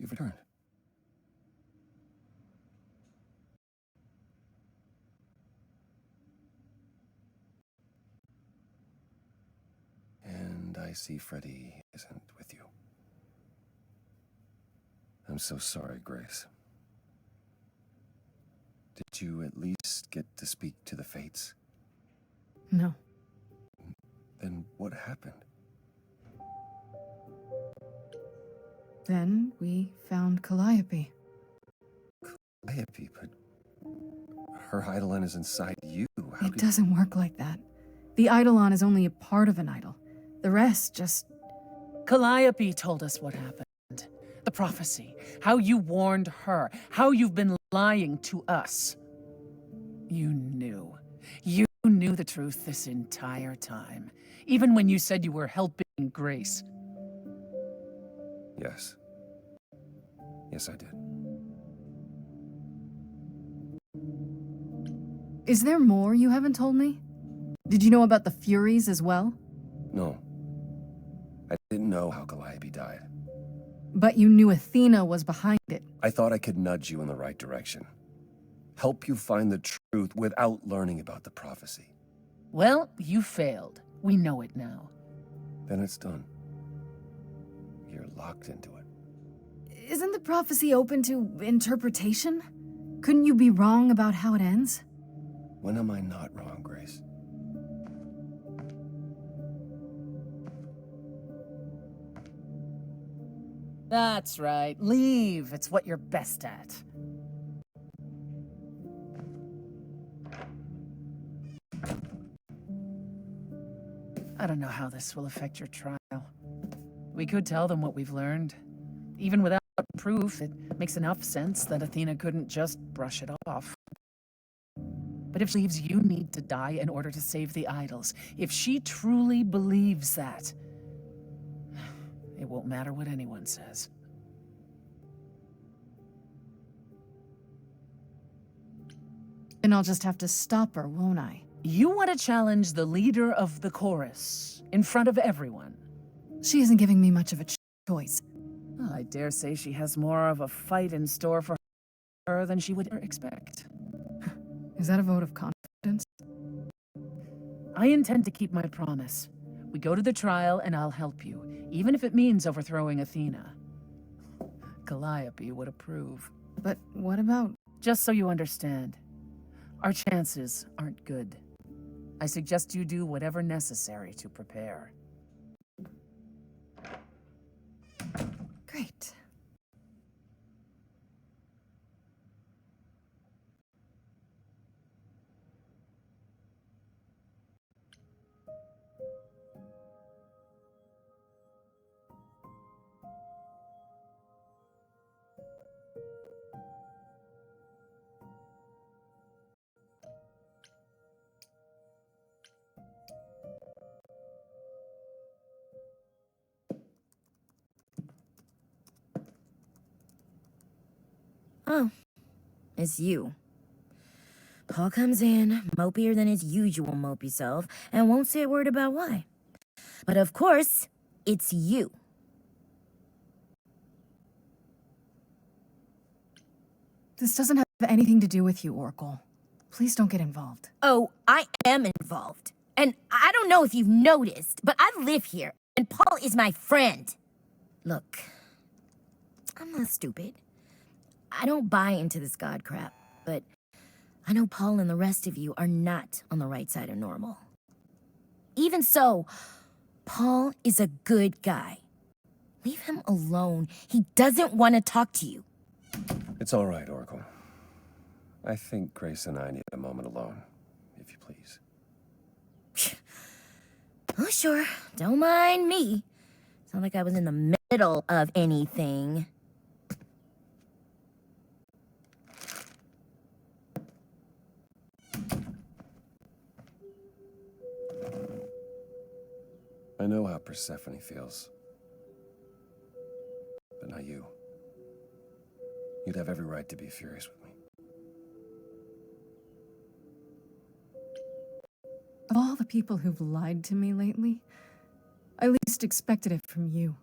You've returned. And I see Freddy isn't with you. I'm so sorry, Grace. Did you at least get to speak to the Fates? No. Then what happened? Then we found Calliope. Calliope, but her Eidolon is inside you. How It doesn't work like that. The Eidolon is only a part of an idol. The rest just... Calliope told us what happened. The prophecy. How you warned her. How you've been lying to us. You knew. You knew the truth this entire time. Even when you said you were helping Grace. Yes. Yes, I did. Is there more you haven't told me? Did you know about the Furies as well? No. I didn't know how Calliope died. But you knew Athena was behind it. I thought I could nudge you in the right direction. Help you find the truth without learning about the prophecy. Well, you failed. We know it now. Then it's done. You're locked into it. Isn't the prophecy open to interpretation? Couldn't you be wrong about how it ends? When am I not wrong, Grace? That's right. Leave. It's what you're best at. I don't know how this will affect your trial. We could tell them what we've learned. Even without proof, it makes enough sense that Athena couldn't just brush it off. But if she believes you need to die in order to save the idols, if she truly believes that, it won't matter what anyone says. Then I'll just have to stop her, won't I? You want to challenge the leader of the chorus in front of everyone. She isn't giving me much of a choice. Well, I dare say she has more of a fight in store for her than she would expect. Is that a vote of confidence? I intend to keep my promise. We go to the trial and I'll help you, even if it means overthrowing Athena. Calliope would approve. But what about... Just so you understand, our chances aren't good. I suggest you do whatever necessary to prepare. Great. Oh, it's you. Paul comes in, mopier than his usual mopey self, and won't say a word about why. But of course, it's you. This doesn't have anything to do with you, Oracle. Please don't get involved. Oh, I am involved. And I don't know if you've noticed, but I live here, and Paul is my friend. Look, I'm not stupid. I don't buy into this god crap, but I know Paul and the rest of you are not on the right side of normal. Even so, Paul is a good guy. Leave him alone. He doesn't want to talk to you. It's all right, Oracle. I think Grace and I need a moment alone, if you please. Oh, sure. Don't mind me. It's not like I was in the middle of anything. I know how Persephone feels. But not you. You'd have every right to be furious with me. Of all the people who've lied to me lately, I least expected it from you.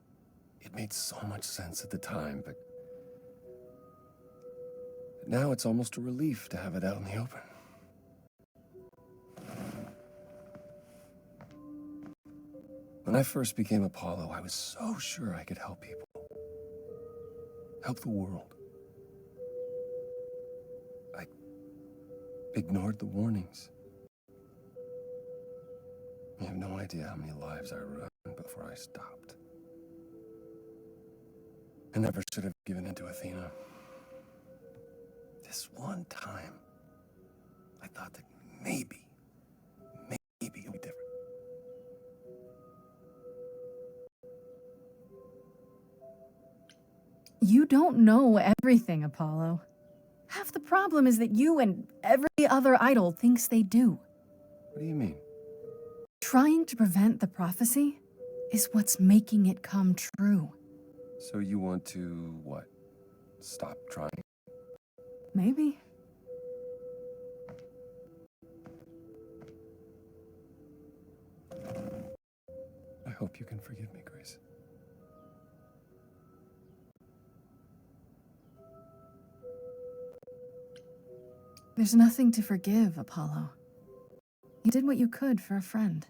It made so much sense at the time, but now it's almost a relief to have it out in the open. When I first became Apollo, I was so sure I could help people. Help the world. I ignored the warnings. You have no idea how many lives I ruined before I stopped. I never should have given in to Athena. This one time, I thought that maybe it'll be different. You don't know everything, Apollo. Half the problem is that you and every other idol thinks they do. What do you mean? Trying to prevent the prophecy is what's making it come true. So you want to, what? Stop trying? Maybe. I hope you can forgive me, Grace. There's nothing to forgive, Apollo. You did what you could for a friend.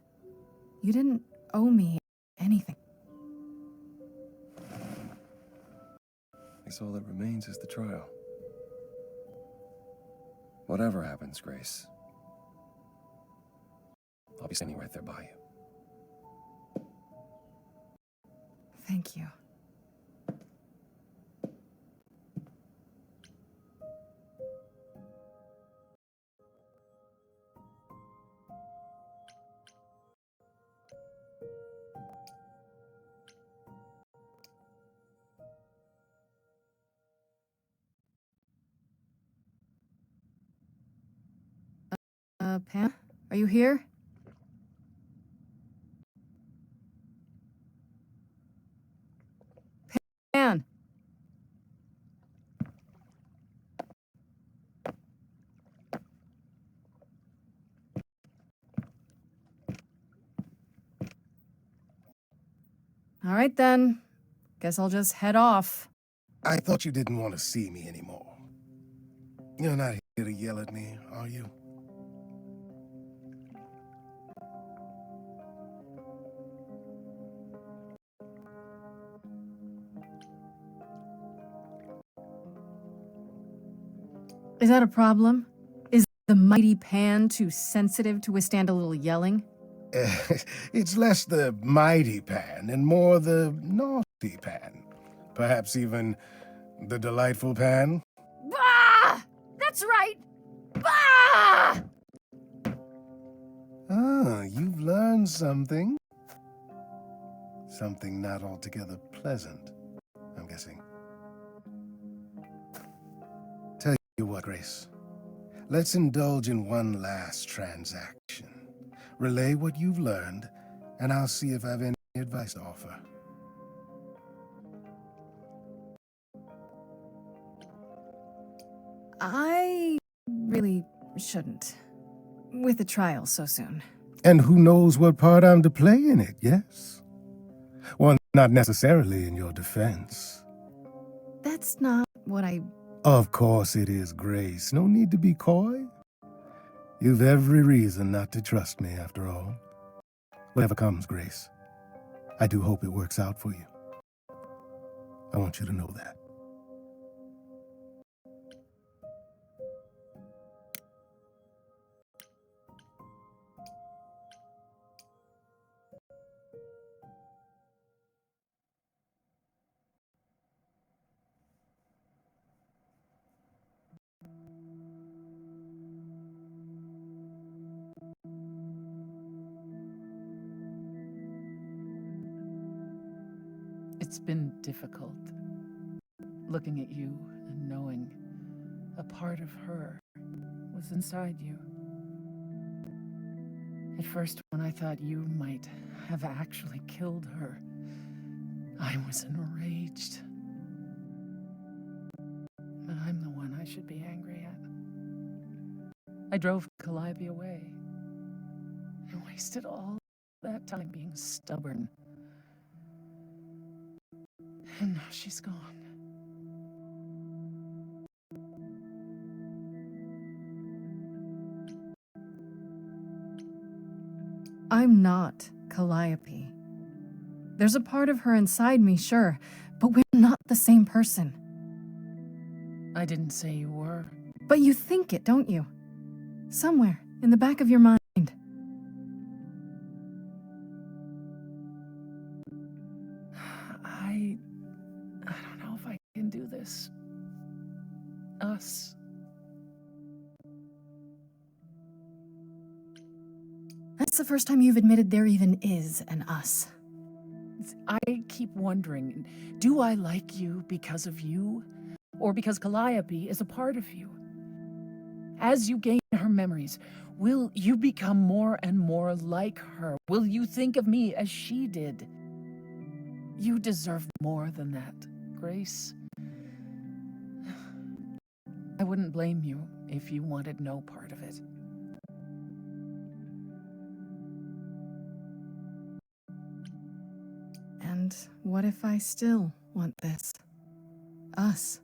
You didn't owe me anything. I guess all that remains is the trial. Whatever happens, Grace, I'll be standing right there by you. Thank you. Pan? Are you here? Pan! All right then. Guess I'll just head off. I thought you didn't want to see me anymore. You're not here to yell at me, are you? Is that a problem? Is the mighty Pan too sensitive to withstand a little yelling? It's less the mighty Pan and more the naughty Pan. Perhaps even the delightful Pan. Bah! That's right! Bah! Ah, you've learned something. Something not altogether pleasant, I'm guessing. Tell you what, Grace. Let's indulge in one last transaction. Relay what you've learned, and I'll see if I have any advice to offer. I really shouldn't. With the trial so soon. And who knows what part I'm to play in it, yes? Well, not necessarily in your defense. That's not what I... Of course it is, Grace. No need to be coy. You've every reason not to trust me, after all. Whatever comes, Grace, I do hope it works out for you. I want you to know that. It's been difficult, looking at you and knowing a part of her was inside you. At first, when I thought you might have actually killed her, I was enraged. But I'm the one I should be angry at. I drove Calliope away. I wasted all that time being stubborn. And now she's gone. I'm not Calliope. There's a part of her inside me, sure, but we're not the same person. I didn't say you were. But you think it, don't you? Somewhere in the back of your mind. I don't know if I can do this. Us. That's the first time you've admitted there even is an us. I keep wondering, do I like you because of you? Or because Calliope is a part of you? As you gain her memories, will you become more and more like her? Will you think of me as she did? You deserve more than that, Grace. I wouldn't blame you if you wanted no part of it. And what if I still want this? Us?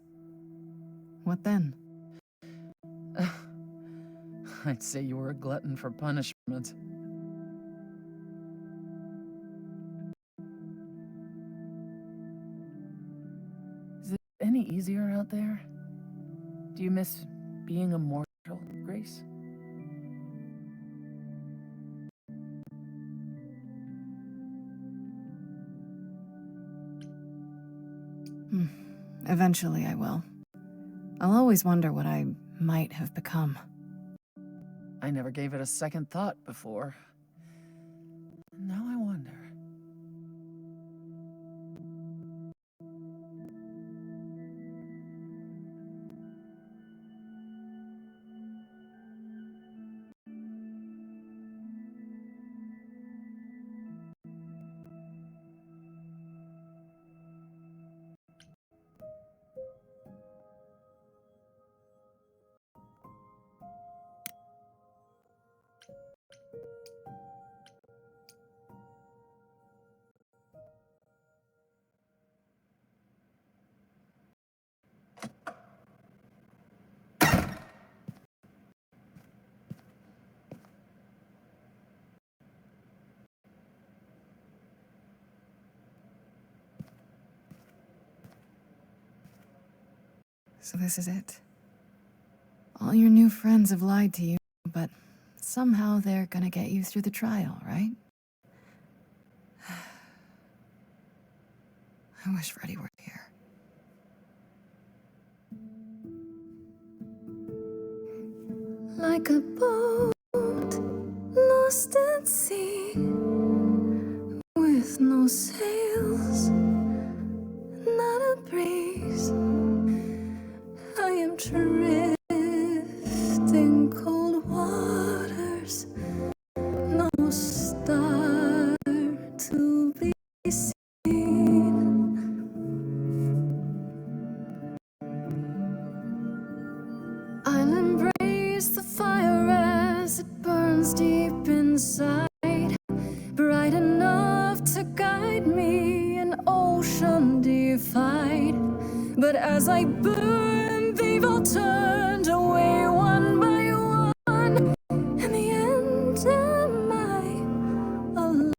What then? I'd say you were a glutton for punishment. Is it any easier out there? Do you miss being immortal, Grace? Eventually I will. I'll always wonder what I might have become. I never gave it a second thought before. Now I wonder. So this is it. All your new friends have lied to you, but somehow they're gonna get you through the trial, right? I wish Freddy were here. Like a boat lost at sea, with no sails, not a breeze. I am drifting cold waters, no star to be seen. I'll embrace the fire as it burns deep inside, bright enough to guide me, an ocean defied. But as I burn, they've all turned away one by one. In the end, am I alone?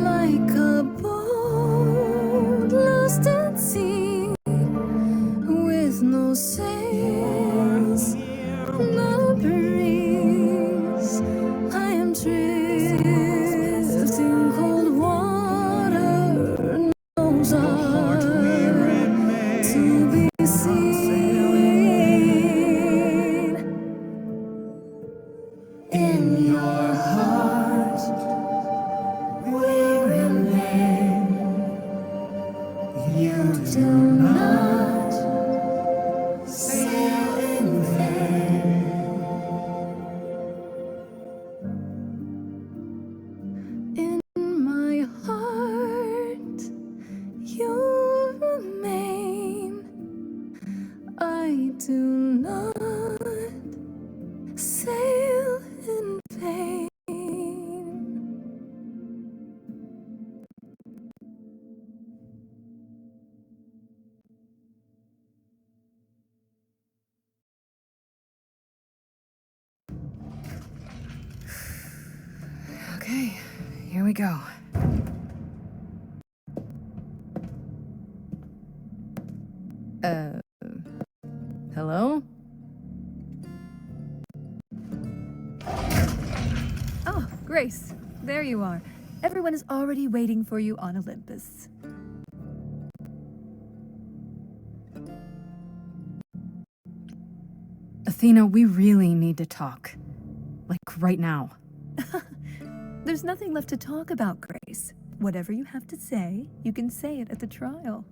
Like a boat lost at sea, with no sails, not a breeze. I am drifting cold water, knows are to be seen. In your heart we remain. You do not sail in vain. In my heart you remain. I do not sail in vain. Okay, here we go. Hello? Oh, Grace, there you are. Everyone is already waiting for you on Olympus. Athena, we really need to talk. Like, right now. There's nothing left to talk about, Grace. Whatever you have to say, you can say it at the trial.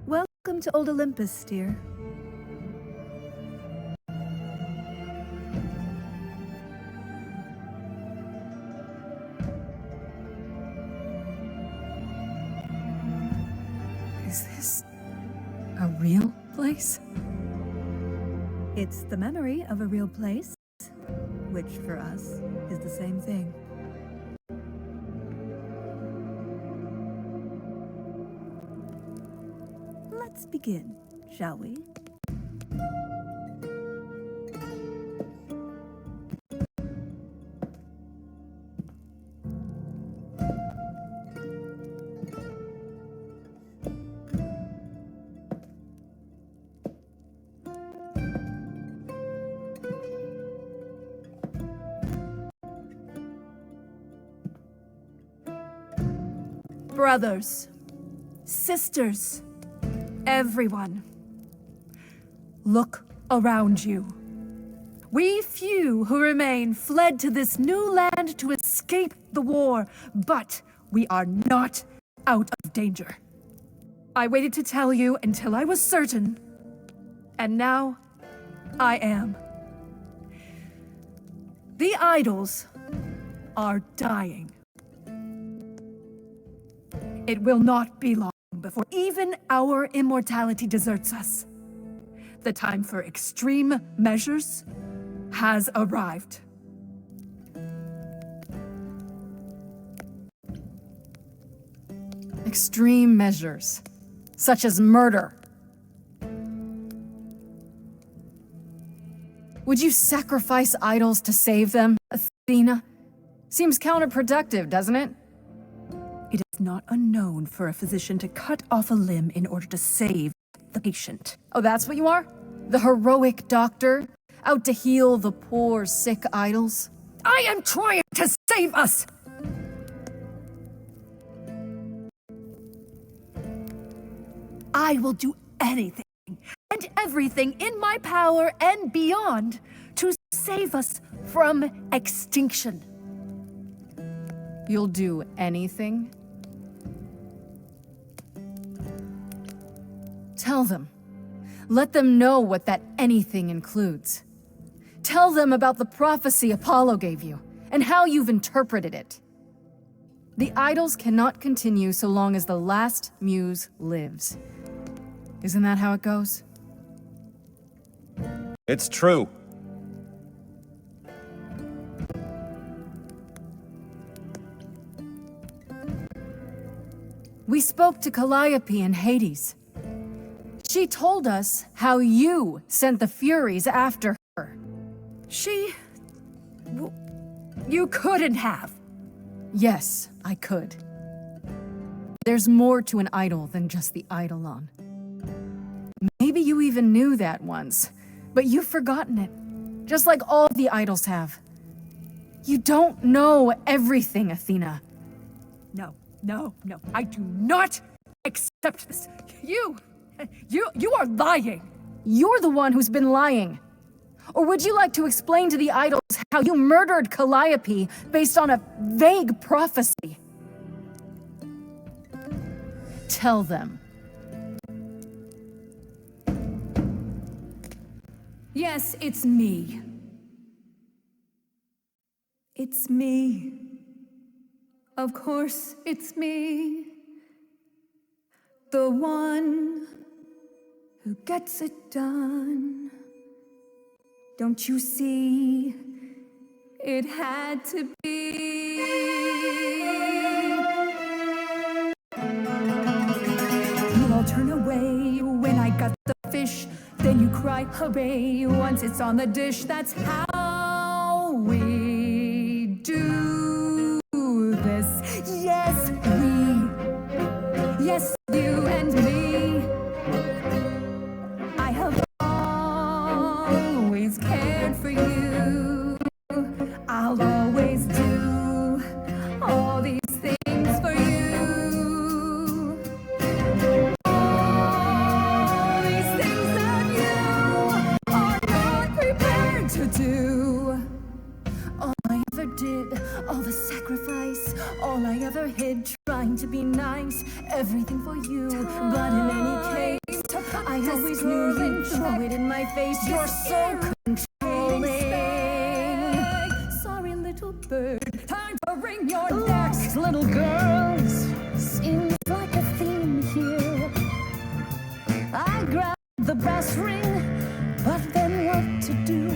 Welcome to Old Olympus, dear. Is this a real place? It's the memory of a real place, which for us is the same thing. Let's begin, shall we? Brothers, sisters, everyone, look around you. We few who remain fled to this new land to escape the war, but we are not out of danger. I waited to tell you until I was certain, and now I am. The idols are dying. It will not be long before even our immortality deserts us. The time for extreme measures has arrived. Extreme measures, such as murder. Would you sacrifice idols to save them, Athena? Seems counterproductive, doesn't it? It is not unknown for a physician to cut off a limb in order to save the patient. Oh, that's what you are? The heroic doctor? Out to heal the poor, sick idols? I am trying to save us! I will do anything and everything in my power and beyond to save us from extinction. You'll do anything? Tell them. Let them know what that anything includes. Tell them about the prophecy Apollo gave you, and how you've interpreted it. The idols cannot continue so long as the last muse lives. Isn't that how it goes? It's true. We spoke to Calliope in Hades. She told us how you sent the Furies after her. You couldn't have. Yes, I could. There's more to an idol than just the eidolon. Maybe you even knew that once, but you've forgotten it, just like all the idols have. You don't know everything, Athena. No, I do not accept this. You are lying. You're the one who's been lying. Or would you like to explain to the idols how you murdered Calliope based on a vague prophecy? Tell them. Yes, it's me. It's me. Of course, it's me. The one who gets it done. Don't you see? It had to be. You all turn away when I got the fish. Then you cry, hooray, once it's on the dish. That's how we do this. Yes, we. Yes, you and me. I have always cared for you. I'll always do all these things for you. All these things that you are not prepared to do. All I ever did, all the sacrifice, all I ever hid, trying to be nice, everything for you. But in any case, I always knew you'd throw it in my face. You're so controlling. Sorry, little bird, time to wring your neck. Little girls, Seems like a theme here. I grabbed the brass ring, but then what to do?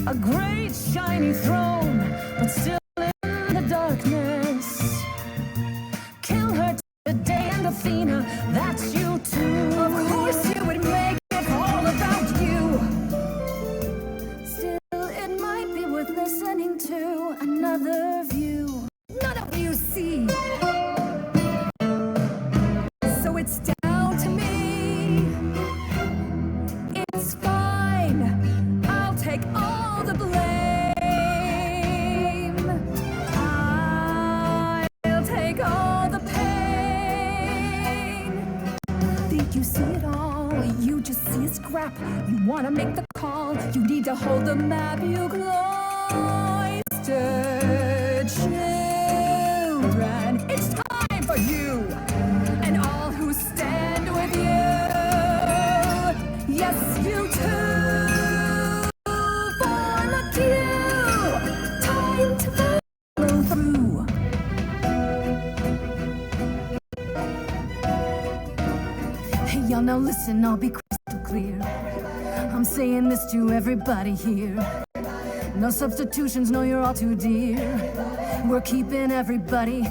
A great shiny throne, but still in the darkness. Kill her today, and Athena, that's you too. Of course you would make it all about you. Still, it might be worth listening to another view. None of you see. So it's down to me. It's fine. I'll take all the blame. I'll take all the pain. Think you see it all? You just see a scrap. You wanna make the call. You need to hold the map. You cloistered children. It's time for you and all who stand with you. Yes, you too. Form a queue. Time to follow through. Hey, y'all, now listen, I'll be crystal clear. I'm saying this to everybody here. No substitutions, no, you're all too dear. We're keeping everybody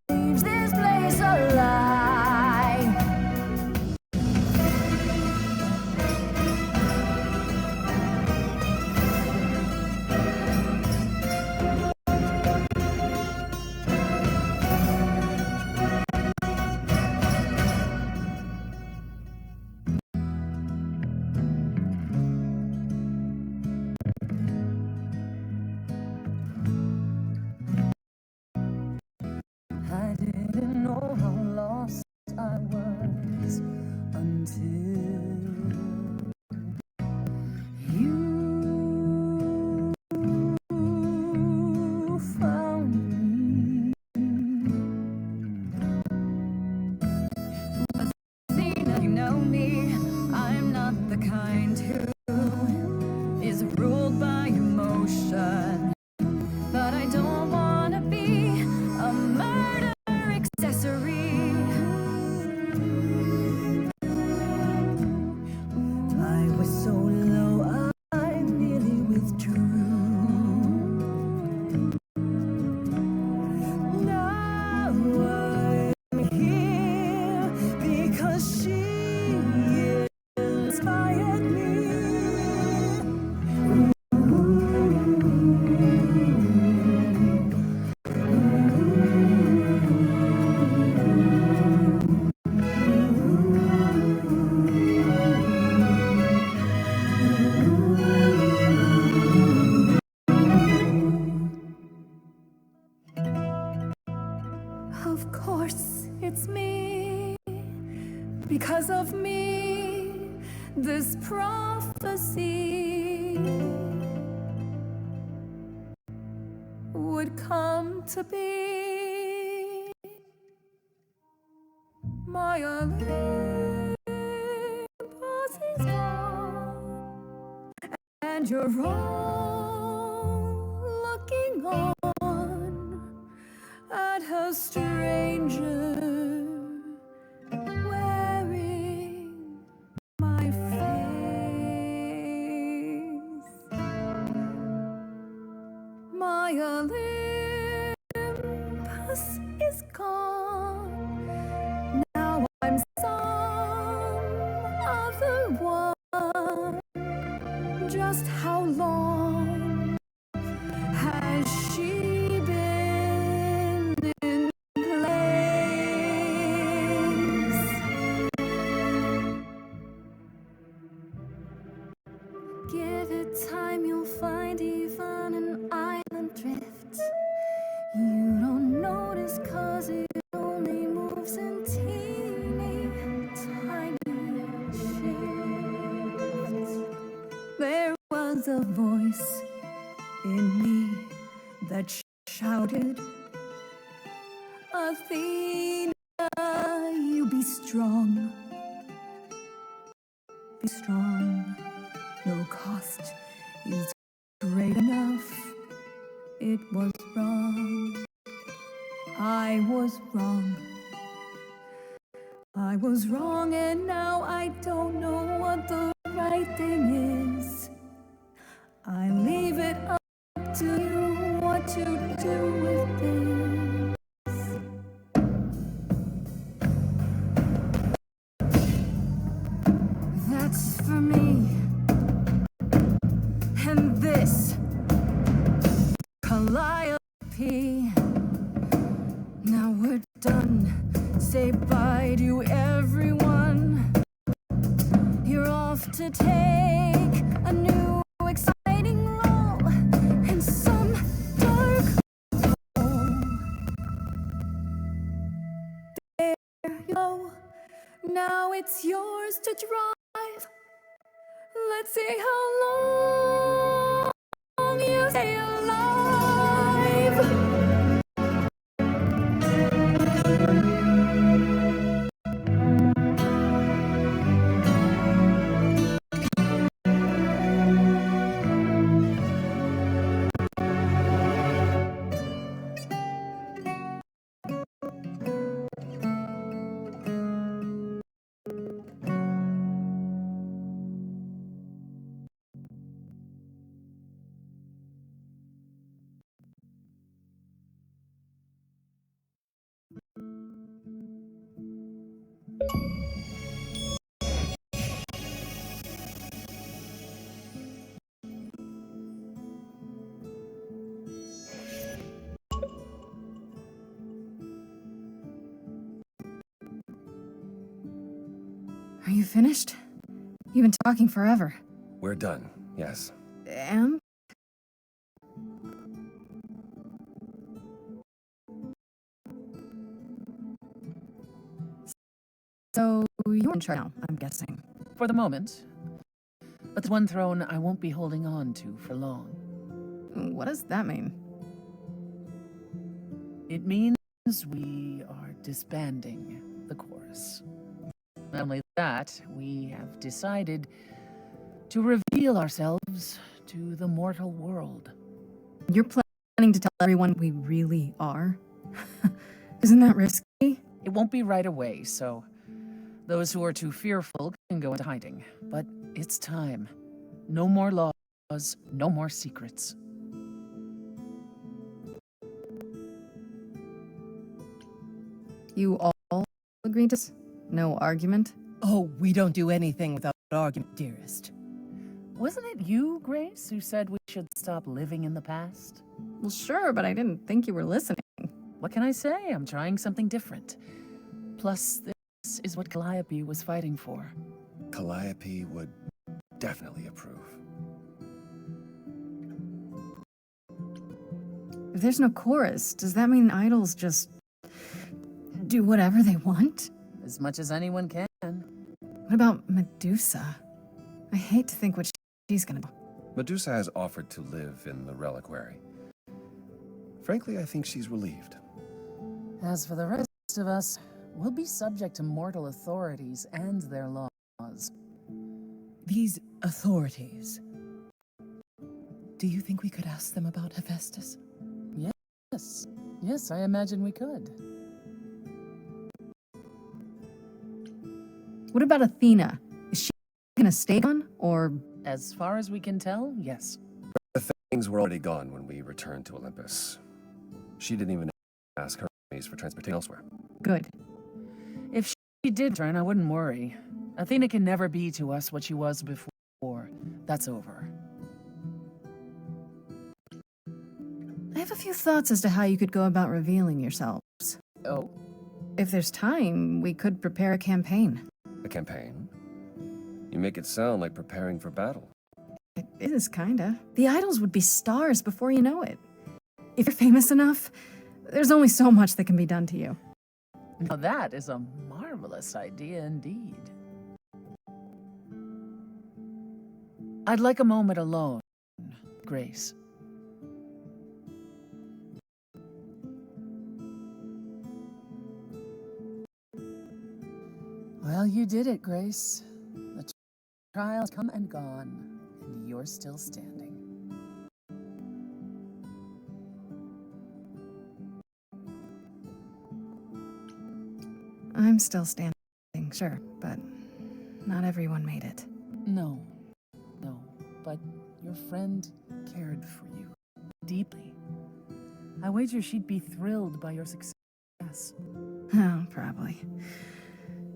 leaves this place alive. I didn't know how lost I was until you found me. Athena, you know me, I'm not the kind who is ruled by emotion. But I don't wanna be a murder accessory. I was so low, I nearly withdrew. Now I'm here because she inspired me. Of course, it's me. Because of me, this prophecy would come to be. My Olympus is gone, and you're all looking on at a stranger wearing my just how long has she been in place? Give it time, you'll find even an island drift. You don't notice 'cause it only moves in teeny tiny shifts. There was a voice in me that shouted, Athena, you be strong. Be strong. No cost is great enough. It was wrong. I was wrong. I was wrong, and now I don't know what the right thing is. I leave it up to you what to do with this. That's for me. And this Calliope. Now we're done. Say bye to everyone. You're off to take a new exciting role in some dark hole. There you go. Now it's yours to drive. Let's see how long you stay alive. Are you finished? You've been talking forever. We're done, yes. And? So you're in charge now, I'm guessing. For the moment. But the one throne I won't be holding on to for long. What does that mean? It means we are disbanding the chorus. Not only that, we have decided to reveal ourselves to the mortal world. You're planning to tell everyone we really are? Isn't that risky? It won't be right away, so those who are too fearful can go into hiding. But it's time. No more laws, no more secrets. You all agreed to this? No argument? Oh, we don't do anything without argument, dearest. Wasn't it you, Grace, who said we should stop living in the past? Well, sure, but I didn't think you were listening. What can I say? I'm trying something different. Plus, this is what Calliope was fighting for. Calliope would definitely approve. If there's no chorus, does that mean idols just do whatever they want? As much as anyone can. What about Medusa? I hate to think what she's gonna do. Medusa has offered to live in the reliquary. Frankly, I think she's relieved. As for the rest of us, we'll be subject to mortal authorities and their laws. These authorities. Do you think we could ask them about Hephaestus? Yes. Yes, I imagine we could. What about Athena? Is she gonna stay gone, or... As far as we can tell, yes. The things were already gone when we returned to Olympus. She didn't even ask Hermes for transportation elsewhere. Good. If she did return, I wouldn't worry. Athena can never be to us what she was before. That's over. a few thoughts as to how you could go about revealing yourselves. Oh? If there's time, we could prepare a campaign. A campaign? You make it sound like preparing for battle. It is, kinda. The idols would be stars before you know it. If you're famous enough, there's only so much that can be done to you. Now that is a marvelous idea indeed. I'd like a moment alone, Grace. Well, you did it, Grace. The trial's come and gone, and you're still standing. I'm still standing, sure, but not everyone made it. No, but your friend cared for you deeply. I wager she'd be thrilled by your success. Oh, probably.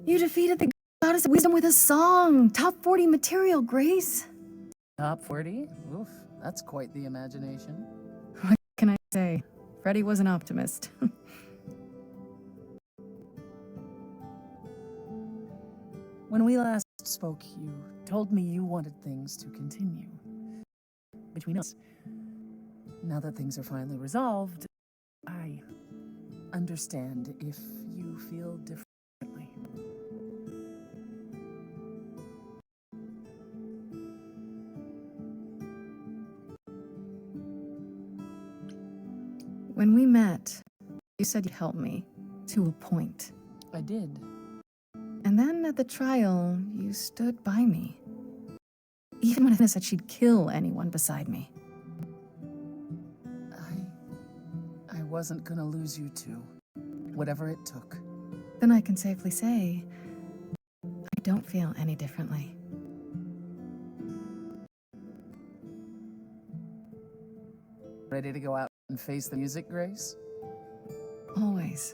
You defeated the goddess of wisdom with a song! Top 40 material, Grace! Top 40? Oof, that's quite the imagination. What can I say? Freddie was an optimist. When we last spoke, you told me you wanted things to continue between us. Now that things are finally resolved, I understand if you feel differently. When we met, you said you'd help me, to a point. I did. And then at the trial, you stood by me. Even when I said she'd kill anyone beside me. I wasn't gonna lose you too, whatever it took. Then I can safely say, I don't feel any differently. Ready to go out and face the music, Grace? Always.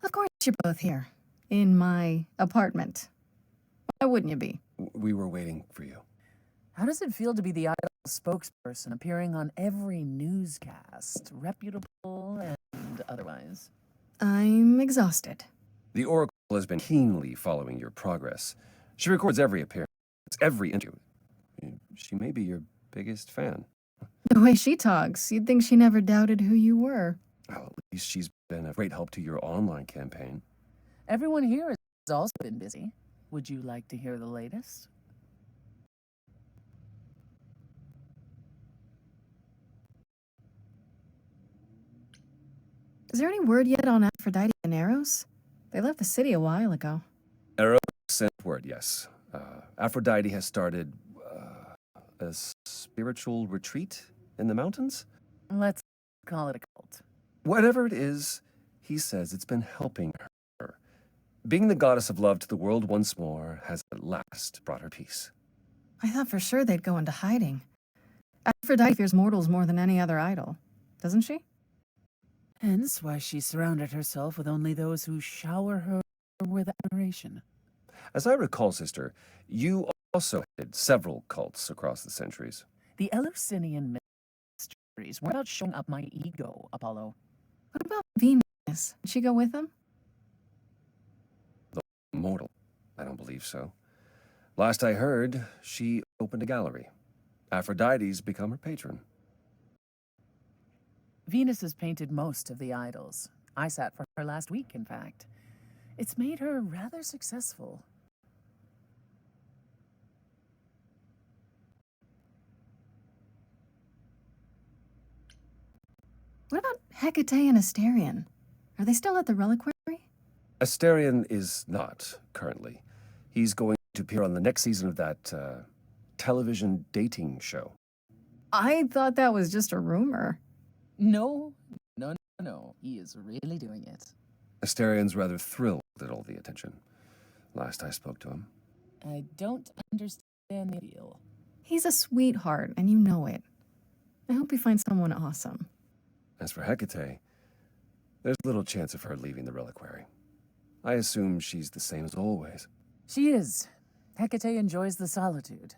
Of course you're both here. In my apartment. Why wouldn't you be? We were waiting for you. How does it feel to be the idol spokesperson appearing on every newscast, reputable and otherwise? I'm exhausted. The Oracle has been keenly following your progress. She records every appearance, every interview. She may be your biggest fan. The way she talks, you'd think she never doubted who you were. Well, at least she's been a great help to your online campaign. Everyone here has also been busy. Would you like to hear the latest? Is there any word yet on Aphrodite and Eros? They left the city a while ago. Eros sent word, yes. Aphrodite has started a spiritual retreat in the mountains? Let's call it a cult. Whatever it is, he says it's been helping her. Being the goddess of love to the world once more has at last brought her peace. I thought for sure they'd go into hiding. Aphrodite fears mortals more than any other idol, doesn't she? Hence why she surrounded herself with only those who shower her with admiration. As I recall, sister, you also had several cults across the centuries. The Eleusinian mysteries weren't about showing up my ego, Apollo. What about Venus? Did she go with them? Mortal? I don't believe so. Last I heard, she opened a gallery. Aphrodite's become her patron. Venus has painted most of the idols. I sat for her last week, in fact. It's made her rather successful. What about Hecate and Asterion? Are they still at the reliquary? Asterion is not, currently. He's going to appear on the next season of that, television dating show. I thought that was just a rumor. No. He is really doing it. Asterion's rather thrilled at all the attention. Last I spoke to him. I don't understand the appeal. He's a sweetheart, and you know it. I hope you find someone awesome. As for Hecate, there's little chance of her leaving the reliquary. I assume she's the same as always. She is. Hecate enjoys the solitude.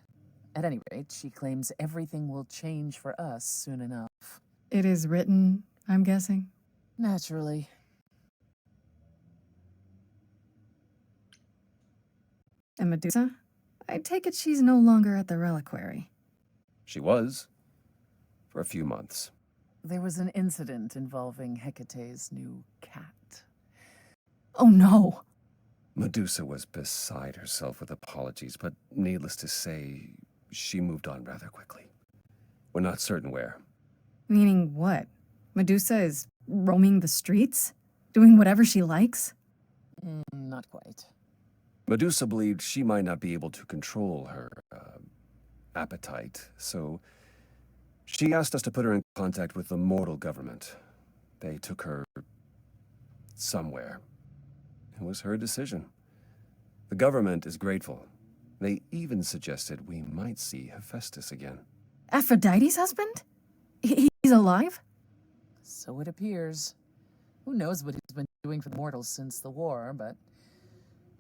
At any rate, she claims everything will change for us soon enough. It is written, I'm guessing. Naturally. And Medusa? I take it she's no longer at the reliquary. She was. For a few months. There was an incident involving Hecate's new cat. Oh no! Medusa was beside herself with apologies, but needless to say, she moved on rather quickly. We're not certain where. Meaning what? Medusa is roaming the streets? Doing whatever she likes? Not quite. Medusa believed she might not be able to control her appetite, so she asked us to put her in contact with the mortal government. They took her somewhere. It was her decision. The government is grateful. They even suggested we might see Hephaestus again. Aphrodite's husband? He's alive? So it appears. Who knows what he's been doing for the mortals since the war, but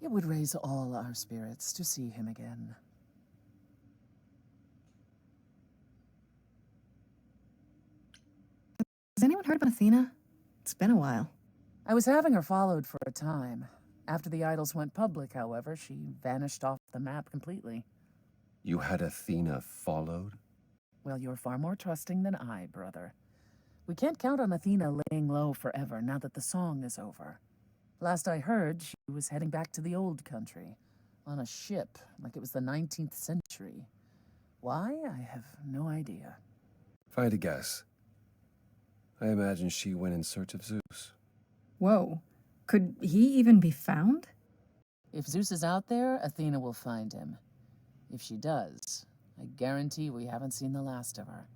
it would raise all our spirits to see him again. Has anyone heard about Athena? It's been a while. I was having her followed for a time. After the idols went public, however, she vanished off the map completely. You had Athena followed? Well, you're far more trusting than I, brother. We can't count on Athena laying low forever now that the song is over. Last I heard, she was heading back to the old country, on a ship, like it was the 19th century. Why? I have no idea. If I had to guess, I imagine she went in search of Zeus. Whoa. Could he even be found? If Zeus is out there, Athena will find him. If she does, I guarantee we haven't seen the last of her.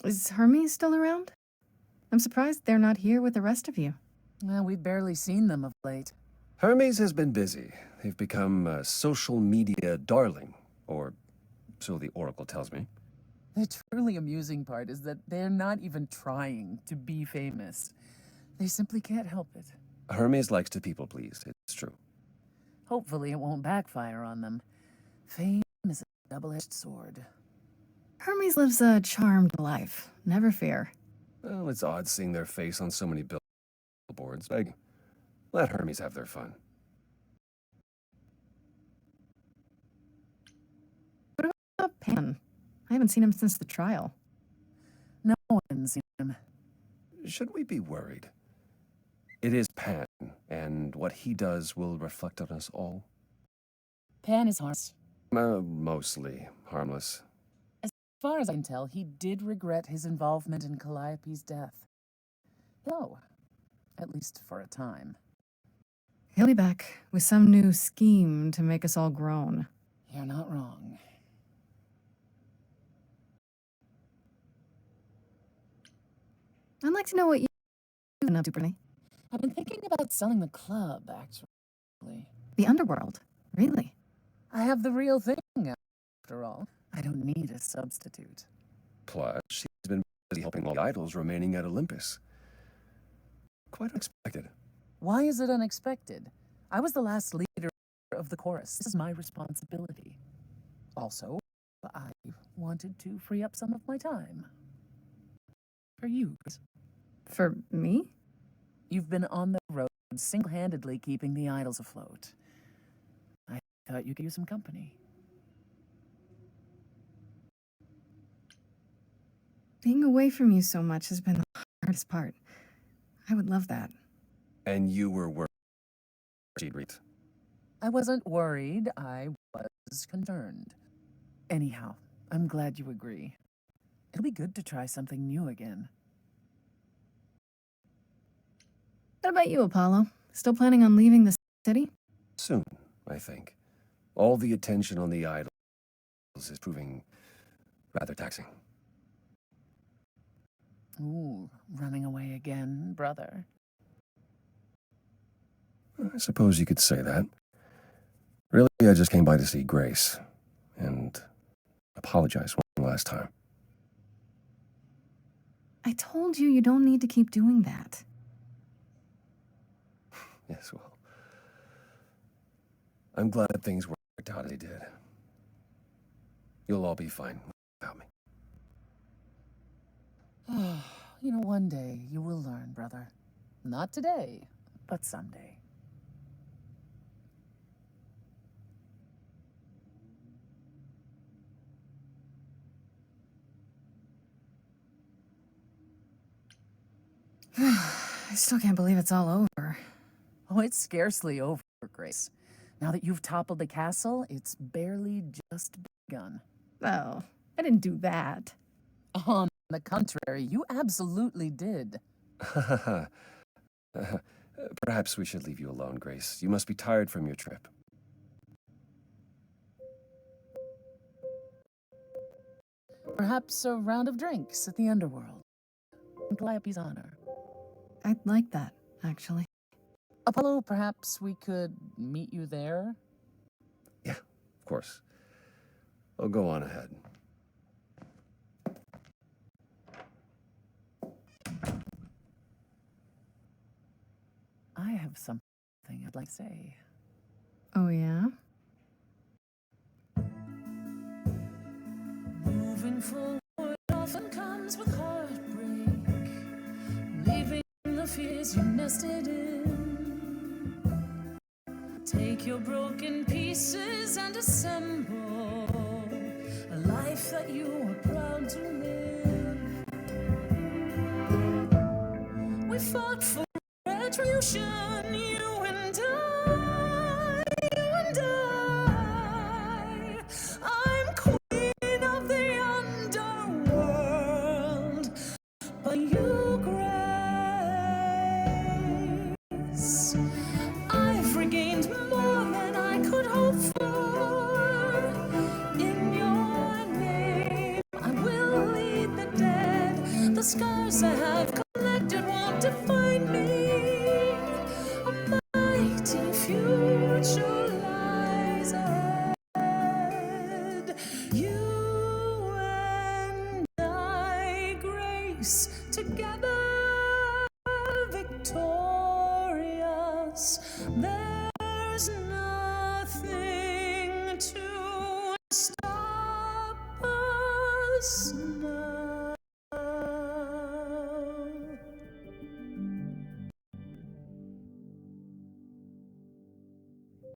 Is Hermes still around? I'm surprised they're not here with the rest of you. Well, we've barely seen them of late. Hermes has been busy. They've become a social media darling, or so the Oracle tells me. The truly amusing part is that they're not even trying to be famous. They simply can't help it. Hermes likes to people please, it's true. Hopefully it won't backfire on them. Fame is a double-edged sword. Hermes lives a charmed life. Never fear. Well, it's odd seeing their face on so many billboards. Let Hermes have their fun. What about Pan? I haven't seen him since the trial. No one's seen him. Should we be worried? It is Pan, and what he does will reflect on us all. Pan is harmless. Mostly harmless. As far as I can tell, he did regret his involvement in Calliope's death. Hello. At least for a time. He'll be back with some new scheme to make us all groan. You're not wrong. I'd like to know what you've been up to, Brittany. I've been thinking about selling the club, actually. The underworld. Really? I have the real thing, after all. I don't need a substitute. Plus, she's been busy helping all the idols remaining at Olympus. Quite unexpected. Why is it unexpected? I was the last leader of the chorus. This is my responsibility. Also, I wanted to free up some of my time. For you. For me? You've been on the road single-handedly keeping the idols afloat. I thought you could use some company. Being away from you so much has been the hardest part. I would love that. And you were worried she'd read. I wasn't worried, I was concerned. Anyhow, I'm glad you agree. It'll be good to try something new again. What about you, Apollo? Still planning on leaving the city? Soon, I think. All the attention on the idols is proving rather taxing. Ooh, running away again, brother. I suppose you could say that. Really, I just came by to see Grace and apologize one last time. I told you you don't need to keep doing that. Yes, well, I'm glad things worked out as they did. You'll all be fine without me. You know, one day you will learn, brother. Not today, but someday. I still can't believe it's all over. Oh, it's scarcely over, Grace. Now that you've toppled the castle, it's barely just begun. Oh, I didn't do that. On the contrary, you absolutely did. Perhaps we should leave you alone, Grace. You must be tired from your trip. Perhaps a round of drinks at the underworld. In Calliope's honor. I'd like that, actually. Apollo, perhaps we could meet you there? Yeah, of course. Oh, go on ahead. I have something I'd like to say. Oh, yeah? Moving forward often comes with heartbreak, leaving the fears you nested in. Take your broken pieces and assemble a life that you are proud to live. We fought for retribution, you and I, you and I. I'm queen of the underworld, but you, Grace. I've regained more than I could hope for. In your name, I will lead the dead. The scars I have collected won't define me. A mighty future lies ahead. You and I, Grace, together victorious. There's nothing to stop us.